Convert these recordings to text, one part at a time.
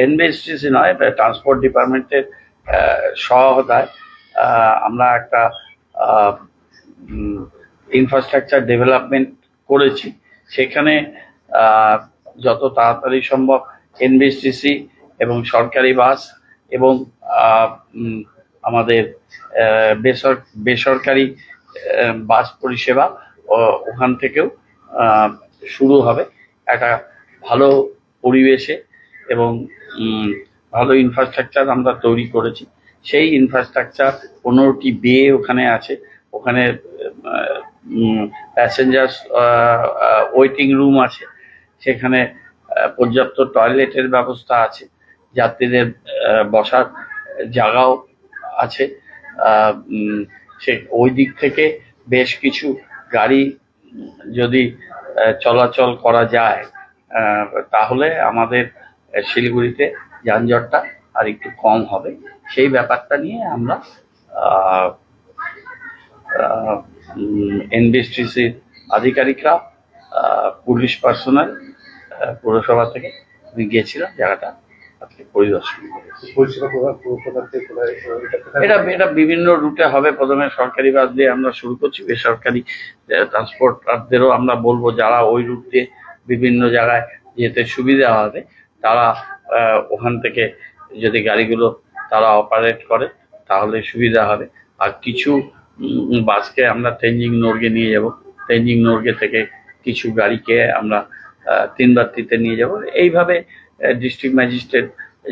NBSTC নয়, transport ডিপার্টমেন্টের সহায়তায় আমরা একটা ইনফ্রাস্ট্রাকচার ডেভেলপমেন্ট করেছি। সেখানে যত তাড়াতাড়ি সম্ভব এনবিএসটিসি এবং সরকারি বাস এবং আমাদের বেসরকারি বাস পরিষেবা ওখান থেকেও শুরু হবে একটা ভালো পরিবেশে, এবং ভালো ইনফ্রাস্ট্রাকচার আমরা তৈরি করেছি। সেই ইনফ্রাস্ট্রাকচার 15টি বে ওখানে আছে, ওখানে প্যাসেঞ্জার্স ওয়েটিং রুম আছে, সেখানে পর্যাপ্ত টয়লেটের ব্যবস্থা আছে, যাত্রীদের বসার জায়গাও আছে। ওই দিক থেকে বেশ কিছু গাড়ি যদি চলাচল করা যায় তাহলে আমাদের শিলিগুড়িতে যানজটটা আর একটু কম হবে। সেই ব্যাপারটা নিয়ে আমরা এনবিএসটিসির আধিকারিকরা, পুলিশ পার্সোনাল, পৌরসভা থেকে আমি গিয়েছিলাম জায়গাটা পরিদর্শন। এটা বিভিন্ন রুটে হবে। প্রথমে সরকারি বাস দিয়ে আমরা শুরু করছি, বেসরকারি ট্রান্সপোর্টারদেরও আমরা বলবো যারা ওই রুট দিয়ে বিভিন্ন জায়গায় যেতে সুবিধা হবে তারা ওখান থেকে যদি গাড়িগুলো তারা অপারেট করে তাহলে সুবিধা হবে। আর কিছু বাসকে আমরা তেনজিং নোরগে নিয়ে যাব, তেনজিং নোরগে থেকে কিছু গাড়িকে আমরা তিনবাত্রিতে নিয়ে যাব। এইভাবে ডিস্ট্রিক্ট ম্যাজিস্ট্রেট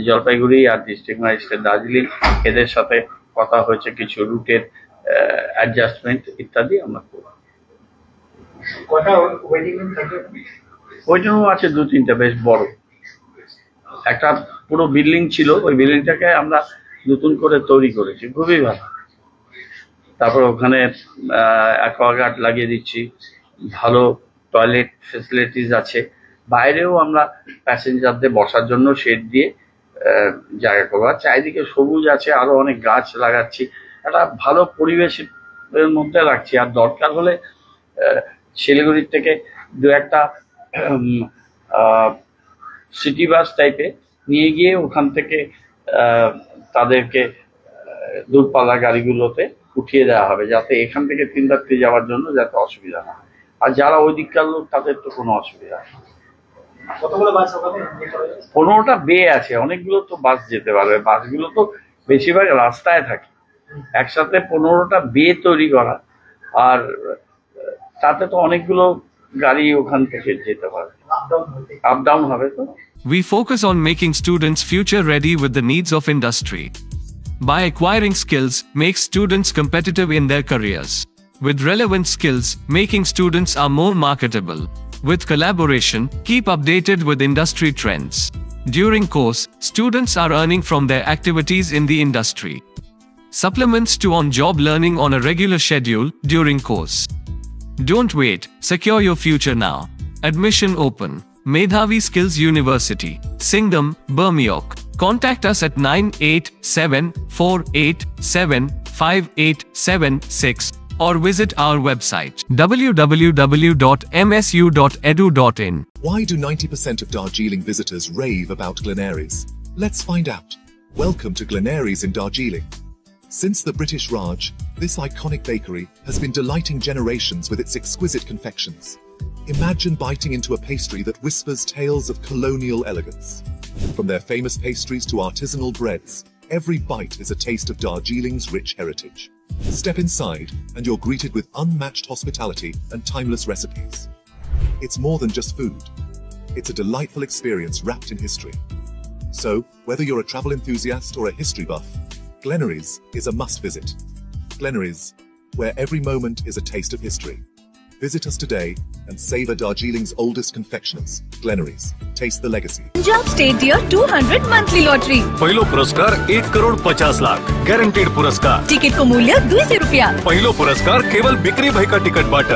জলপাইগুড়ি আর ডিস্ট্রিক্ট ম্যাজিস্ট্রেট দার্জিলিং এদের সাথে কথা হয়েছে, কিছু রুটের অ্যাডজাস্টমেন্ট ইত্যাদি আমরা করব। ওয়েটিং রুম আছে 2-3টা, বেশ বড়। একটা পুরো বিল্ডিং ছিল, ওই বিল্ডিংটাকে আমরা নতুন করে তৈরি করেছি, খুবই ভালো। তারপর ওখানে অ্যাকোয়াগার্ড লাগিয়ে দিচ্ছি, ভালো টয়লেট ফেসিলিটিস আছে। বাইরেও আমরা প্যাসেঞ্জারদের বসার জন্য শেড দিয়ে জায়গা করবো। আর চারিদিকে সবুজ আছে, আরো অনেক গাছ লাগাচ্ছি, একটা ভালো পরিবেশের মধ্যে রাখছি। আর দরকার হলে শিলিগুড়ির থেকে 2-1টা সিটি বাস টাইপে নিয়ে গিয়ে ওখান থেকে তাদেরকে দূরপাল্লা গাড়িগুলোতে উঠিয়ে দেওয়া হবে, যাতে এখান থেকে তিনবাত্রি যাওয়ার জন্য যাতে অসুবিধা না হয়। আর যারা ওই দিককার লোক তাদের তো কোনো অসুবিধা নেই। 15টা বে আছে, অনেকগুলো তো বাস যেতে পারবে। বাসগুলো তো বেশিরভাগ রাস্তায় থাকে, একসাথে 15টা বে তৈরি করা, আর তাতে তো অনেকগুলো গাড়ি ওখান থেকে যেতে পারবে, আপ ডাউন হবে। তো We focus on making students future ready with the needs of industry. By acquiring skills, make students competitive in their careers. With relevant skills, making students are more marketable. With collaboration, keep updated with industry trends. During course, students are earning from their activities in the industry. Supplements to on-job learning on a regular schedule during course. Don't wait, secure your future now. Admission open. Medhavi Skills University, Singham, Bermioc. Contact us at 9874875876 or visit our website www.msu.edu.in. Why do 90% of Darjeeling visitors rave about Glenaries? Let's find out. Welcome to Glenaries in Darjeeling. Since the British Raj, this iconic bakery has been delighting generations with its exquisite confections. Imagine biting into a pastry that whispers tales of colonial elegance. From their famous pastries to artisanal breads, every bite is a taste of Darjeeling's rich heritage. Step inside and you're greeted with unmatched hospitality and timeless recipes. It's more than just food. It's a delightful experience wrapped in history. So, whether you're a travel enthusiast or a history buff, Glenaries is a must visit. Glenaries, where every moment is a taste of history. Visit us today and savor Darjeeling's oldest confectioners, Glenaries. Taste the legacy. Punjab State Year 200 monthly lottery. पहिलो पुरस्कार 1,50,00,000 guaranteed पुरस्कार. Ticket को मूल्य 200 रुपया. पहिलो पुरस्कार केवल बिक्री भाई का टिकट बाट.